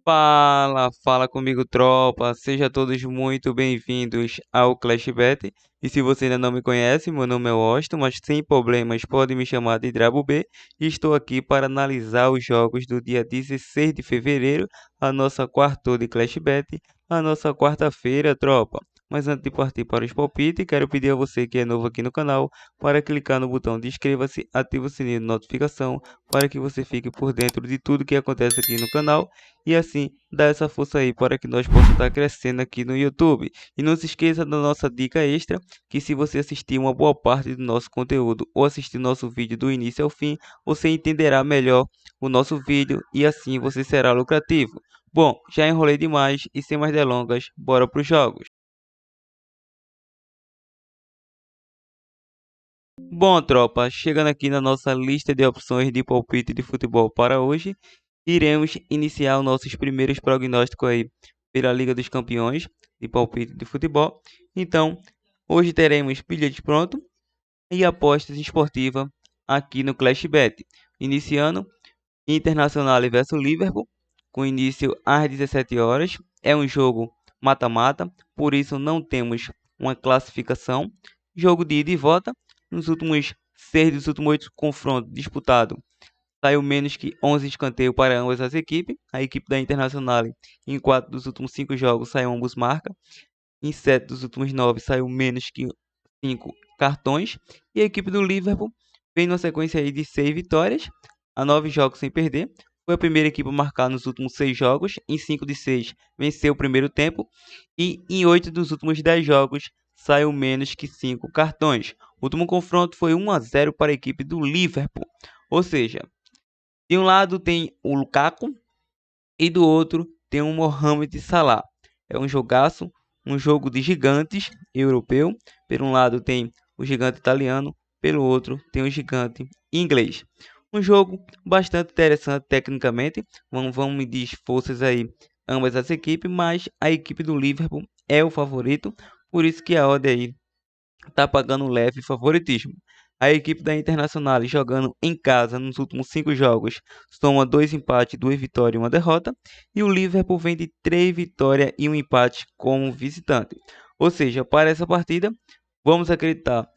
Fala comigo, tropa. Sejam todos muito bem-vindos ao ClashBet. E se você ainda não me conhece, meu nome é Washington, mas sem problemas pode me chamar de Drabo B. E estou aqui para analisar os jogos do dia 16 de fevereiro, a nossa quarta de ClashBet, a nossa quarta-feira, tropa. Mas antes de partir para os palpites, quero pedir a você que é novo aqui no canal para clicar no botão de inscreva-se, ative o sininho de notificação para que você fique por dentro de tudo que acontece aqui no canal e assim dá essa força aí para que nós possamos estar crescendo aqui no YouTube. E não se esqueça da nossa dica extra, que se você assistir uma boa parte do nosso conteúdo ou assistir nosso vídeo do início ao fim, você entenderá melhor o nosso vídeo e assim você será lucrativo. Bom, já enrolei demais e sem mais delongas, bora para os jogos. Bom, tropa, chegando aqui na nossa lista de opções de palpite de futebol para hoje, iremos iniciar os nossos primeiros prognósticos aí pela Liga dos Campeões de palpite de futebol. Então, hoje teremos bilhete pronto e apostas esportivas aqui no ClashBet. Iniciando Internacional versus Liverpool, com início às 17 horas. É um jogo mata-mata, por isso não temos uma classificação. Jogo de ida e volta. Nos últimos 6 dos últimos 8 confrontos disputados, saiu menos que 11 escanteios para ambas as equipes. A equipe da Internacional, em 4 dos últimos 5 jogos, saiu ambos marca. Em 7 dos últimos 9, saiu menos que 5 cartões. E a equipe do Liverpool vem numa sequência aí de 6 vitórias, a 9 jogos sem perder. Foi a primeira equipe a marcar nos últimos 6 jogos. Em 5 de 6, venceu o primeiro tempo. E em 8 dos últimos 10 jogos, saiu menos que 5 cartões. O último confronto foi 1-0 para a equipe do Liverpool. Ou seja, de um lado tem o Lukaku e do outro tem o Mohamed Salah. É um jogaço, um jogo de gigantes europeu. Por um lado tem o gigante italiano, pelo outro tem o gigante inglês. Um jogo bastante interessante tecnicamente. Vão medir forças aí ambas as equipes, mas a equipe do Liverpool é o favorito, por isso que a odd aí está pagando um leve favoritismo. A equipe da Internacional jogando em casa nos últimos 5 jogos soma 2 empates, 2 vitórias e 1 derrota. E o Liverpool vem de 3 vitórias e 1 empate como visitante. Ou seja, para essa partida, vamos acreditar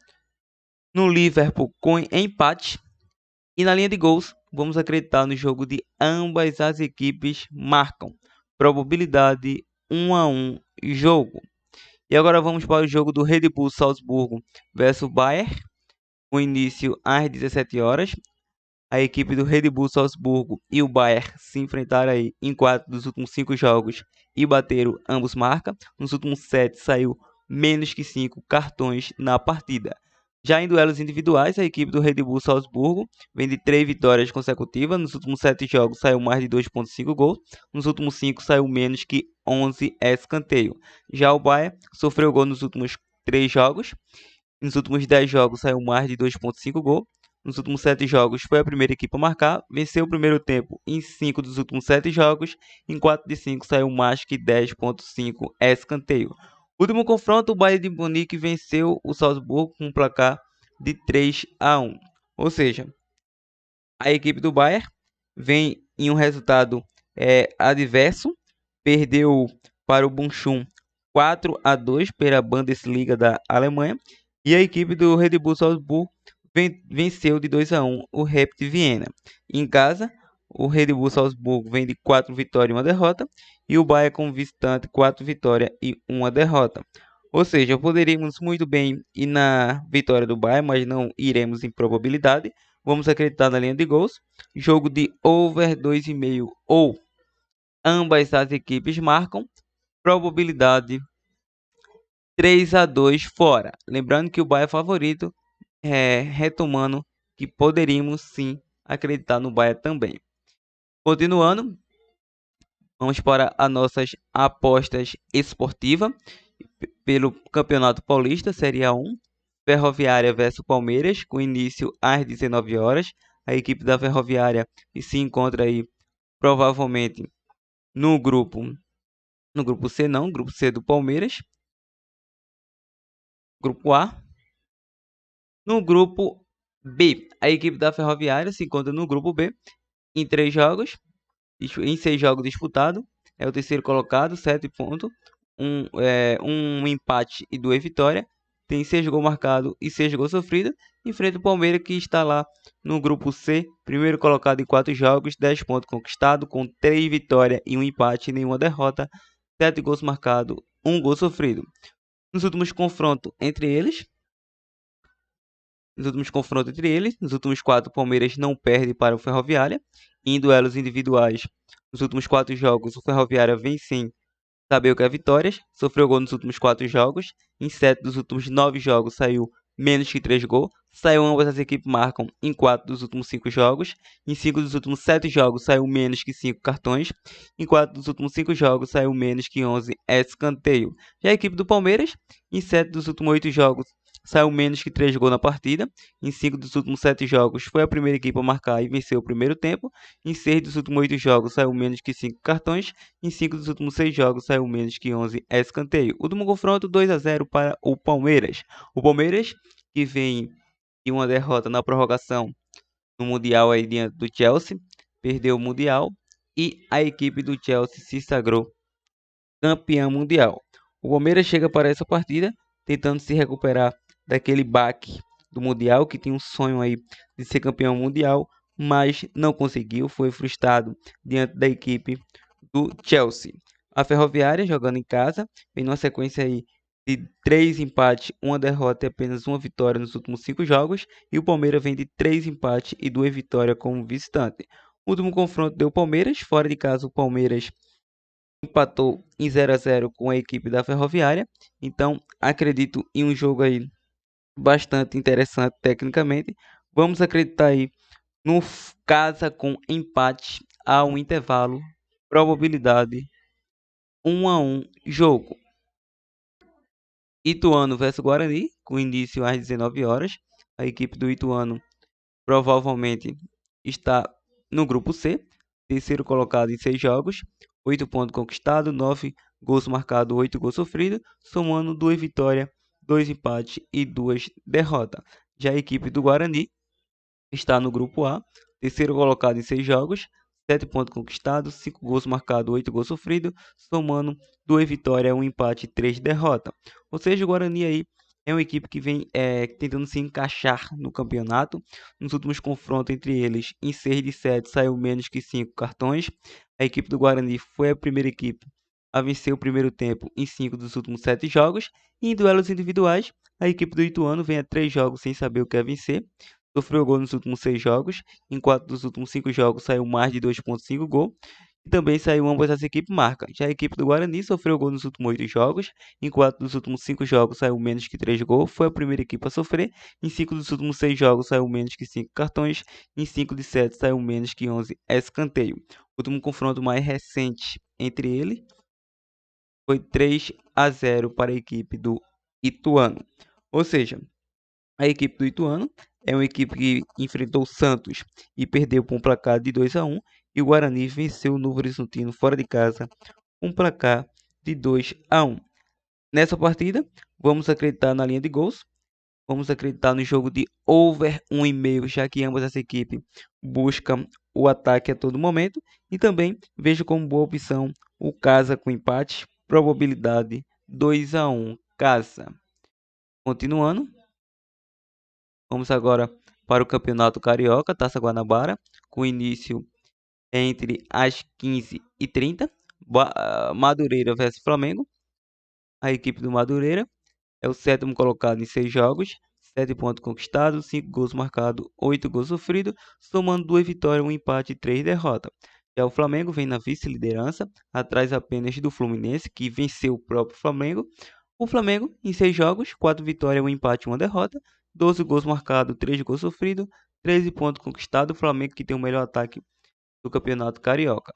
no Liverpool com empate. E na linha de gols, vamos acreditar no jogo de ambas as equipes marcam. Probabilidade 1-1 jogo. E agora vamos para o jogo do Red Bull Salzburgo versus Bayern. O início às 17 horas. A equipe do Red Bull Salzburgo e o Bayern se enfrentaram aí em 4 dos últimos 5 jogos e bateram ambos marca. Nos últimos 7 saiu menos que 5 cartões na partida. Já em duelos individuais, a equipe do Red Bull Salzburgo vem de 3 vitórias consecutivas. Nos últimos 7 jogos saiu mais de 2,5 gols. Nos últimos 5 saiu menos que 11 escanteio. Já o Bayern sofreu gol nos últimos 3 jogos. Nos últimos 10 jogos saiu mais de 2,5 gols. Nos últimos 7 jogos foi a primeira equipe a marcar. Venceu o primeiro tempo em 5 dos últimos 7 jogos. Em 4 de 5 saiu mais que 10,5 escanteio. Último confronto, o Bayern de Munique venceu o Salzburgo com um placar de 3-1. Ou seja, a equipe do Bayern vem em um resultado adverso. Perdeu para o Bochum 4-2 pela Bundesliga da Alemanha. E a equipe do Red Bull Salzburgo venceu de 2-1 o Rapid Viena. Em casa, o Red Bull Salzburgo vem de 4 vitórias e 1 derrota. E o Bayern como visitante 4 vitórias e 1 derrota. Ou seja, poderíamos muito bem ir na vitória do Bayern, mas não iremos em probabilidade. Vamos acreditar na linha de gols. Jogo de over 2,5 ou ambas as equipes marcam. Probabilidade 3-2 fora. Lembrando que o Bayern é favorito, retomando que poderíamos sim acreditar no Bayern também. Continuando, vamos para as nossas apostas esportivas pelo Campeonato Paulista, Série A1. Ferroviária versus Palmeiras, com início às 19 horas. A equipe da Ferroviária se encontra aí provavelmente no grupo C não, grupo C do Palmeiras. Grupo A. No grupo B, a equipe da Ferroviária se encontra no grupo B em 3 jogos, em 6 jogos disputados. é o terceiro colocado, 7 pontos, um empate e 2 vitórias. Tem 6 gols marcados e 6 gols sofridos. Enfrenta o Palmeiras, que está lá no grupo C, primeiro colocado em 4 jogos, 10 pontos conquistados, com 3 vitórias e um empate e nenhuma derrota, 7 gols marcados, 1 gol sofrido. Nos últimos confrontos entre eles, nos últimos 4, o Palmeiras não perde para o Ferroviária. Em duelos individuais, nos últimos 4 jogos, o Ferroviária vem sem saber o que é vitórias. Sofreu gol nos últimos 4 jogos. Em 7 dos últimos 9 jogos, saiu menos que 3 gols. Saiu ambas as equipes marcam em 4 dos últimos 5 jogos. Em 5 dos últimos 7 jogos, saiu menos que 5 cartões. Em 4 dos últimos 5 jogos, saiu menos que 11 escanteio. Já a equipe do Palmeiras, em 7 dos últimos 8 jogos, saiu menos que 3 gols na partida. Em 5 dos últimos 7 jogos, foi a primeira equipe a marcar e venceu o primeiro tempo. Em 6 dos últimos 8 jogos, saiu menos que 5 cartões. Em 5 dos últimos 6 jogos, saiu menos que 11 escanteio. Último confronto, 2-0 para o Palmeiras. O Palmeiras, que vem de uma derrota na prorrogação no Mundial aí diante do Chelsea, perdeu o Mundial e a equipe do Chelsea se sagrou campeã mundial. O Palmeiras chega para essa partida tentando se recuperar daquele baque do Mundial, que tinha um sonho aí de ser campeão mundial, mas não conseguiu, foi frustrado diante da equipe do Chelsea. A Ferroviária, jogando em casa, vem numa sequência aí de 3 empates, uma derrota e apenas uma vitória nos últimos 5 jogos, e o Palmeiras vem de 3 empates e 2 vitórias como visitante. O último confronto deu Palmeiras, fora de casa o Palmeiras empatou em 0-0 com a equipe da Ferroviária. Então, acredito em um jogo aí bastante interessante tecnicamente. Vamos acreditar aí no casa com empate a um intervalo, probabilidade 1-1 jogo. Ituano versus Guarani, com início às 19 horas. A equipe do Ituano provavelmente está no grupo C, terceiro colocado em 6 jogos, 8 pontos conquistados, 9 gols marcados, 8 gols sofridos, somando 2 vitórias, 2 empates e 2 derrotas. Já a equipe do Guarani está no grupo A, terceiro colocado em 6 jogos, 7 pontos conquistados, 5 gols marcados, 8 gols sofridos, somando 2 vitórias, 1 empate e 3 derrotas. Ou seja, o Guarani aí é uma equipe que vem tentando se encaixar no campeonato. Nos últimos confrontos entre eles, em 6 de 7 saiu menos que 5 cartões. A equipe do Guarani foi a primeira equipe a vencer o primeiro tempo em 5 dos últimos 7 jogos. E em duelos individuais, a equipe do Ituano vem a 3 jogos sem saber o que é vencer. Sofreu gol nos últimos 6 jogos. Em 4 dos últimos 5 jogos saiu mais de 2,5 gols. E também saiu ambas as equipes marcam. Já a equipe do Guarani sofreu gol nos últimos 8 jogos. Em 4 dos últimos 5 jogos saiu menos que 3 gols. Foi a primeira equipe a sofrer. Em 5 dos últimos 6 jogos saiu menos que 5 cartões. Em 5 de 7 saiu menos que 11 escanteio. O último confronto mais recente entre eles foi 3-0 para a equipe do Ituano. Ou seja, a equipe do Ituano é uma equipe que enfrentou o Santos e perdeu por um placar de 2-1. E o Guarani venceu o Novo Horizontino fora de casa com um placar de 2-1. Nessa partida, vamos acreditar na linha de gols. Vamos acreditar no jogo de over 1,5, já que ambas as equipes buscam o ataque a todo momento. E também vejo como boa opção o casa com empate, probabilidade 2-1 casa. Continuando, vamos agora para o Campeonato Carioca, Taça Guanabara, com início entre as 15h30. Madureira versus Flamengo. A equipe do Madureira é o sétimo colocado em 6 jogos, 7 pontos conquistados, 5 gols marcados, 8 gols sofridos, somando 2 vitórias, 1 empate e 3 derrotas. Já o Flamengo vem na vice-liderança, atrás apenas do Fluminense, que venceu o próprio Flamengo. O Flamengo, em 6 jogos, 4 vitórias, 1 empate e 1 derrota, 12 gols marcados, 3 gols sofridos, 13 pontos conquistados. O Flamengo que tem o melhor ataque do Campeonato Carioca.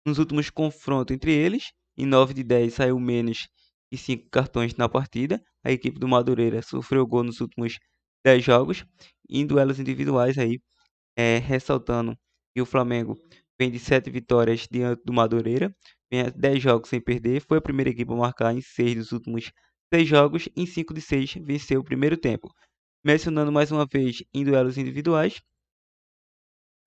Nos últimos confrontos entre eles, em 9 de 10 saiu menos que 5 cartões na partida. A equipe do Madureira sofreu gol nos últimos 10 jogos. E em duelos individuais aí, ressaltando que o Flamengo vem de 7 vitórias diante do Madureira, vem a 10 jogos sem perder, foi a primeira equipe a marcar em 6 dos últimos 6 jogos, em 5 de 6 venceu o primeiro tempo. Mencionando mais uma vez em duelos individuais,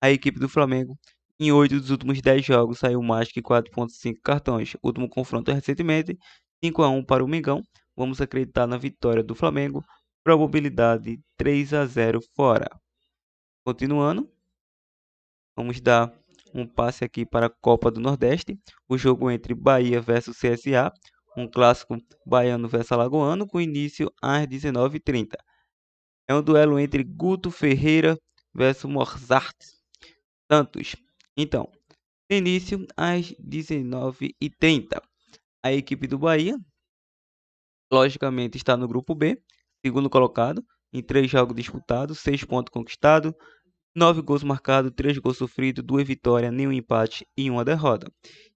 a equipe do Flamengo Em 8 dos últimos 10 jogos saiu mais que 4,5 cartões. Último confronto recentemente, 5-1 para o Mengão. Vamos acreditar na vitória do Flamengo. Probabilidade 3-0 fora. Continuando, vamos dar um passe aqui para a Copa do Nordeste. O jogo entre Bahia versus CSA. Um clássico baiano versus alagoano com início às 19h30. É um duelo entre Guto Ferreira versus Mozart Santos. Então, início às 19h30. A equipe do Bahia, logicamente, está no grupo B, segundo colocado, em 3 jogos disputados, 6 pontos conquistados, 9 gols marcados, 3 gols sofridos, 2 vitórias, nenhum empate e 1 derrota.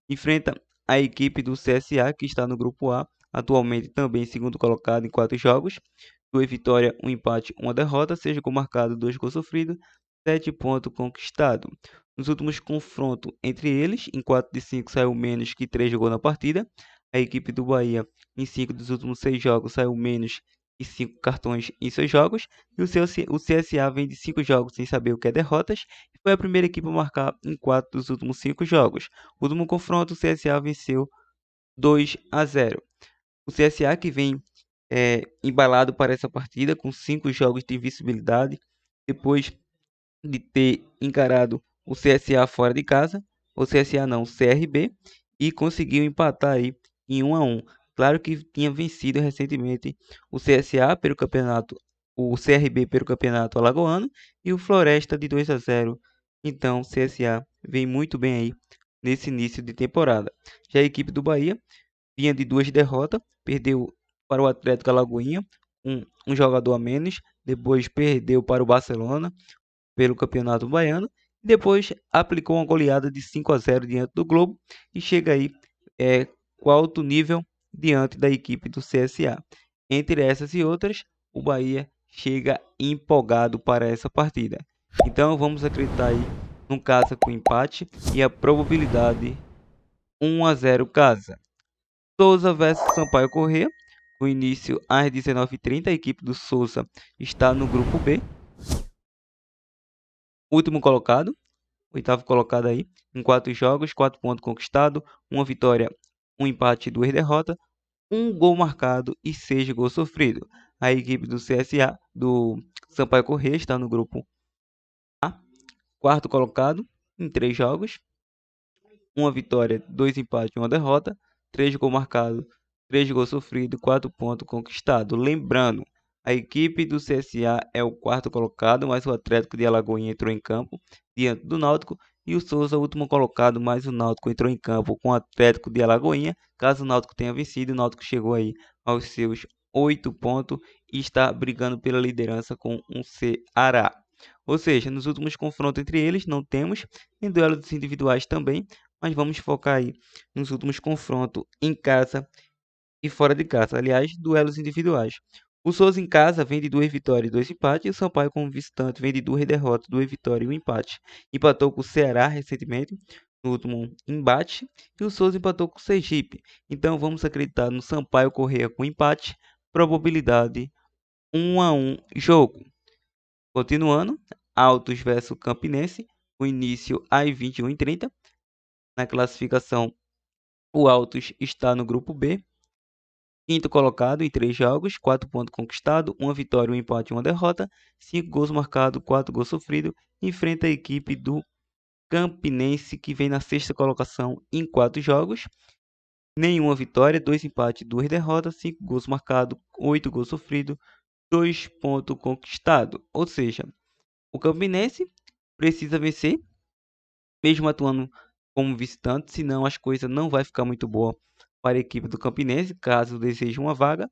Enfrenta a equipe do CSA, que está no grupo A, atualmente também segundo colocado em 4 jogos, 2 vitórias, 1 empate, 1 derrota, 6 gols marcados, 2 gols sofridos, 7 pontos conquistados. Nos últimos confrontos entre eles, em 4 de 5 saiu menos que 3 gols na partida. A equipe do Bahia, em 5 dos últimos 6 jogos, saiu menos que 5 cartões em seus jogos. E o CSA vem de 5 jogos sem saber o que é derrotas. E foi a primeira equipe a marcar em 4 dos últimos 5 jogos. No último confronto, o CSA venceu 2-0. O CSA que vem embalado para essa partida, com 5 jogos de invencibilidade, depois de ter encarado o CSA fora de casa, o CSA não, o CRB, e conseguiu empatar aí em 1-1. Claro que tinha vencido recentemente o CSA pelo campeonato, o CRB pelo campeonato alagoano e o Floresta de 2-0. Então, o CSA vem muito bem aí nesse início de temporada. Já a equipe do Bahia vinha de 2 derrotas, perdeu para o Atlético Alagoinha, um jogador a menos, depois perdeu para o Barcelona pelo Campeonato Baiano, e depois aplicou uma goleada de 5-0 diante do Globo e chega aí com alto nível diante da equipe do CSA. Entre essas e outras, o Bahia chega empolgado para essa partida. Então vamos acreditar aí num casa com empate e a probabilidade 1-0 casa. Souza versus Sampaio Corrêa. O início às 19h30. A equipe do Souza está no grupo B. Último colocado, oitavo colocado aí, em 4 jogos, 4 pontos conquistados, 1 vitória, 1 empate e 2 derrotas, 1 gol marcado e 6 gols sofridos. A equipe do CSA, do Sampaio Corrêa, está no grupo A, quarto colocado, em 3 jogos, 1 vitória, 2 empates e 1 derrota, 3 gols marcados, 3 gols sofridos, 4 pontos conquistados. Lembrando, a equipe do CSA é o quarto colocado, mas o Atlético de Alagoinha entrou em campo diante do Náutico e o Souza, o último colocado, mas o Náutico entrou em campo com o Atlético de Alagoinha. Caso o Náutico tenha vencido, o Náutico chegou aí aos seus 8 pontos e está brigando pela liderança com um Ceará. Ou seja, nos últimos confrontos entre eles não temos, em duelos individuais também, mas vamos focar aí nos últimos confrontos em casa e fora de casa. Aliás, duelos individuais. O Souza em casa vem de 2 vitórias e 2 empates, e o Sampaio como visitante vem de 2 derrotas, 2 vitórias e 1 empate. Empatou com o Ceará recentemente, no último embate, e o Souza empatou com o Sergipe. Então vamos acreditar no Sampaio Corrêa com empate, probabilidade 1-1 jogo. Continuando, Altos versus Campinense, o início às 21h30. Na classificação, o Altos está no grupo B, quinto colocado em 3 jogos, 4 pontos conquistados, 1 vitória, 1 empate e 1 derrota, 5 gols marcados, 4 gols sofridos. Enfrenta a equipe do Campinense, que vem na sexta colocação em 4 jogos, nenhuma vitória, 2 empates e 2 derrotas, 5 gols marcados, 8 gols sofridos, 2 pontos conquistados. Ou seja, o Campinense precisa vencer, mesmo atuando como visitante, senão as coisas não vai ficar muito boa para a equipe do Campinense, caso deseje uma vaga.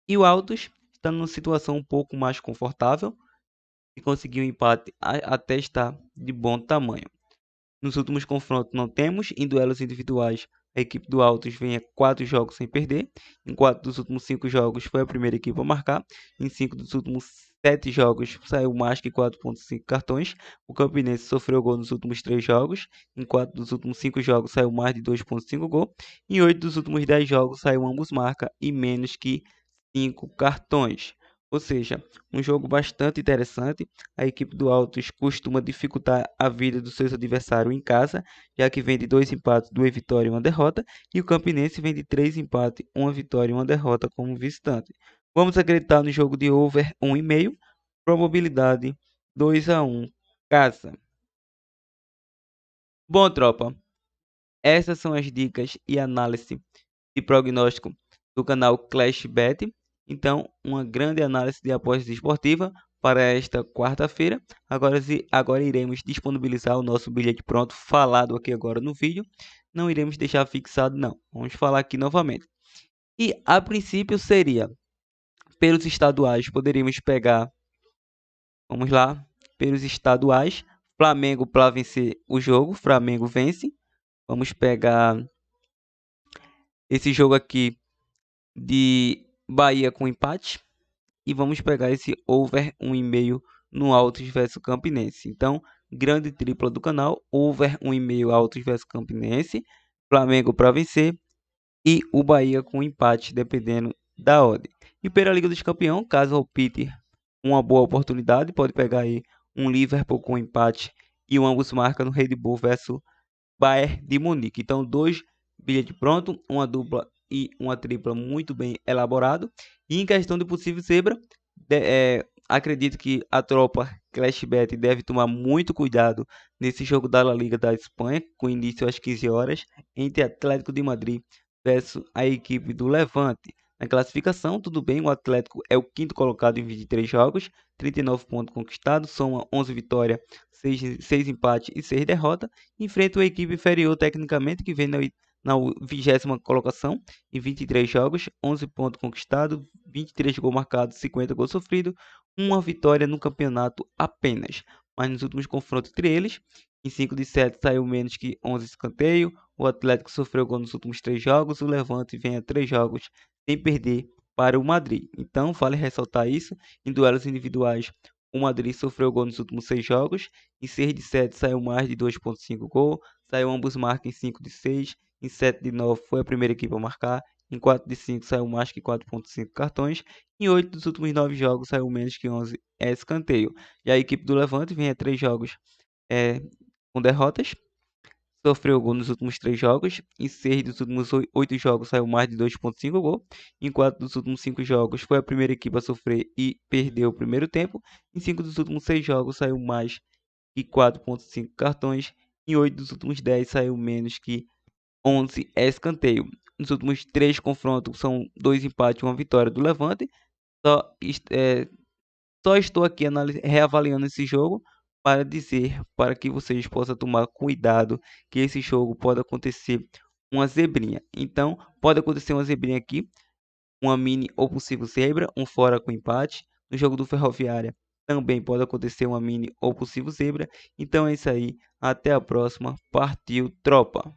E o Altos está numa situação um pouco mais confortável e conseguiu um empate até estar de bom tamanho. Nos últimos confrontos não temos, em duelos individuais a equipe do Altos vem a 4 jogos sem perder. Em 4 dos últimos 5 jogos foi a primeira equipe a marcar. Em 5 dos últimos 7 jogos saiu mais que 4,5 cartões. O Campinense sofreu gol nos últimos 3 jogos. Em 4 dos últimos 5 jogos saiu mais de 2,5 gol. Em 8 dos últimos 10 jogos saiu ambos marca e menos que 5 cartões. Ou seja, um jogo bastante interessante. A equipe do Altos costuma dificultar a vida dos seus adversários em casa, já que vem de 2 empates, 2 vitórias e uma derrota, e o Campinense vem de 3 empates, 1 vitória e uma derrota como visitante. Vamos acreditar no jogo de over 1,5, probabilidade 2-1, casa. Bom, tropa, essas são as dicas e análise de prognóstico do canal Clash Bet. Então, uma grande análise de apostas esportiva para esta quarta-feira. Agora iremos disponibilizar o nosso bilhete pronto, falado aqui agora no vídeo. Não iremos deixar fixado, não. Vamos falar aqui novamente. E a princípio seria, pelos estaduais, poderíamos pegar, vamos lá, pelos estaduais, Flamengo para vencer o jogo, Flamengo vence. Vamos pegar esse jogo aqui de Bahia com empate e vamos pegar esse over 1,5 no Altos versus Campinense. Então, grande tripla do canal, over 1,5 Altos versus Campinense, Flamengo para vencer e o Bahia com empate, dependendo da odd. E pela Liga dos Campeões, caso opte uma boa oportunidade, pode pegar aí um Liverpool com empate e um ambos marca no Red Bull versus Bayern de Munique. Então, 2 bilhetes prontos, uma dupla e uma tripla muito bem elaborado. E em questão de possível zebra, acredito que a tropa ClashBet deve tomar muito cuidado nesse jogo da La Liga da Espanha, com início às 15 horas, entre Atlético de Madrid versus a equipe do Levante. Na classificação, tudo bem, o Atlético é o quinto colocado em 23 jogos, 39 pontos conquistados, soma 11 vitórias, 6 empates e 6 derrotas. Enfrenta uma equipe inferior tecnicamente, que vem na 20ª colocação, em 23 jogos, 11 pontos conquistados, 23 gols marcados, 50 gols sofridos, uma vitória no campeonato apenas. Mas nos últimos confrontos entre eles, em 5 de 7 saiu menos que 11 escanteios, o Atlético sofreu gol nos últimos 3 jogos, o Levante vem a 3 jogos sem perder para o Madrid. Então, vale ressaltar isso, em duelos individuais, o Madrid sofreu gol nos últimos 6 jogos, em 6 de 7 saiu mais de 2,5 gol, saiu ambos marcas em 5 de 6, em 7 de 9 foi a primeira equipe a marcar, em 4 de 5 saiu mais que 4,5 cartões, em 8 dos últimos 9 jogos saiu menos que 11 escanteio. E a equipe do Levante vem a 3 jogos com derrotas, sofreu gol nos últimos 3 jogos, em 6 dos últimos 8 jogos saiu mais de 2,5 gol, em 4 dos últimos 5 jogos foi a primeira equipe a sofrer e perdeu o primeiro tempo, em 5 dos últimos 6 jogos saiu mais que 4,5 cartões, em 8 dos últimos 10 saiu menos que 11 escanteio. Nos últimos 3 confrontos são 2 empates e 1 vitória do Levante. Só estou aqui reavaliando esse jogo para dizer, para que vocês possam tomar cuidado, que esse jogo pode acontecer uma zebrinha. Então, pode acontecer uma zebrinha aqui, uma mini ou possível zebra, um fora com empate. No jogo do Ferroviária também pode acontecer uma mini ou possível zebra. Então é isso aí, até a próxima, partiu tropa!